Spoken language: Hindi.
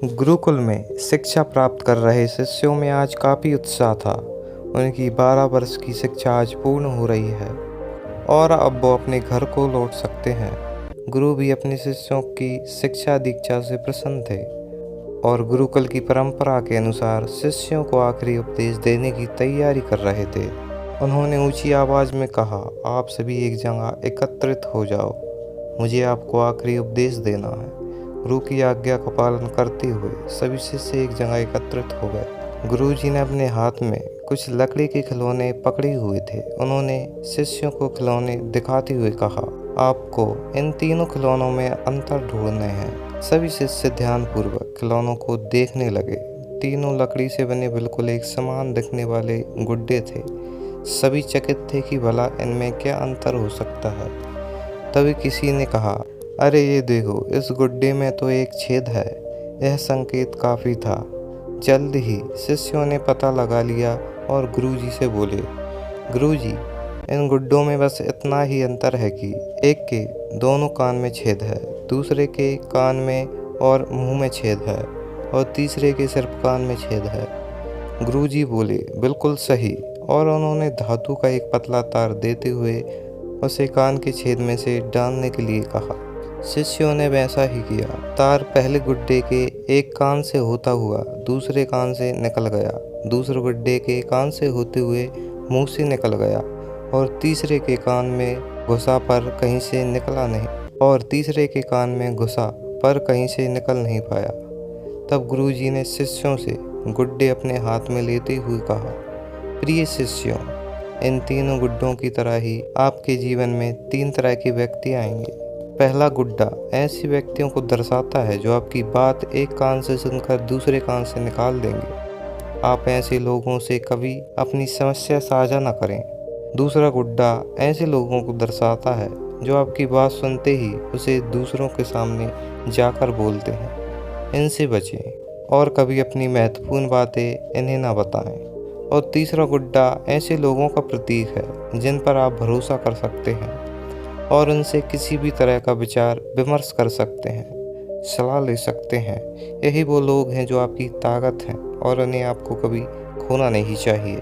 गुरुकुल में शिक्षा प्राप्त कर रहे शिष्यों में आज काफ़ी उत्साह था। उनकी 12 वर्ष की शिक्षा आज पूर्ण हो रही है और अब वो अपने घर को लौट सकते हैं। गुरु भी अपने शिष्यों की शिक्षा दीक्षा से प्रसन्न थे और गुरुकुल की परंपरा के अनुसार शिष्यों को आखिरी उपदेश देने की तैयारी कर रहे थे। उन्होंने ऊंची आवाज़ में कहा, आप सभी एक जगह एकत्रित हो जाओ, मुझे आपको आखिरी उपदेश देना है। गुरु की आज्ञा का पालन करते हुए सभी शिष्य एक जगह एकत्रित हो गए। गुरुजी ने अपने हाथ में कुछ लकड़ी के खिलौने पकड़े हुए थे। उन्होंने शिष्यों को खिलौने दिखाते हुए कहा, आपको इन तीनों खिलौनों में अंतर ढूंढने हैं। सभी शिष्य ध्यानपूर्वक खिलौनों को देखने लगे। तीनों लकड़ी से बने बिल्कुल एक समान दिखने वाले गुड्डे थे। सभी चकित थे कि भला इनमें क्या अंतर हो सकता है। तभी किसी ने कहा, अरे ये देखो, इस गुड्डे में तो एक छेद है। यह संकेत काफ़ी था। जल्द ही शिष्यों ने पता लगा लिया और गुरुजी से बोले, गुरुजी, इन गुड्डों में बस इतना ही अंतर है कि एक के दोनों कान में छेद है, दूसरे के कान में और मुंह में छेद है और तीसरे के सिर्फ कान में छेद है। गुरुजी बोले, बिल्कुल सही, और उन्होंने धातु का एक पतला तार देते हुए उसे कान के छेद में से डालने के लिए कहा। शिष्यों ने वैसा ही किया। तार पहले गुड्डे के एक कान से होता हुआ दूसरे कान से निकल गया, दूसरे गुड्डे के कान से होते हुए मुंह से निकल गया और तीसरे के कान में घुसा पर कहीं से निकला नहीं और तीसरे के कान में घुसा पर कहीं से निकल नहीं पाया। तब गुरुजी ने शिष्यों से गुड्डे अपने हाथ में लेते हुए कहा, प्रिय शिष्यों, इन तीनों गुड्डों की तरह ही आपके जीवन में 3 तरह के व्यक्ति आएंगे। पहला गुड्डा ऐसे व्यक्तियों को दर्शाता है जो आपकी बात एक कान से सुनकर दूसरे कान से निकाल देंगे। आप ऐसे लोगों से कभी अपनी समस्या साझा न करें। दूसरा गुड्डा ऐसे लोगों को दर्शाता है जो आपकी बात सुनते ही उसे दूसरों के सामने जाकर बोलते हैं। इनसे बचें और कभी अपनी महत्वपूर्ण बातें इन्हें न बताएं। और तीसरा गुड्डा ऐसे लोगों का प्रतीक है जिन पर आप भरोसा कर सकते हैं और उनसे किसी भी तरह का विचार विमर्श कर सकते हैं, सलाह ले सकते हैं। यही वो लोग हैं जो आपकी ताकत हैं और उन्हें आपको कभी खोना नहीं चाहिए।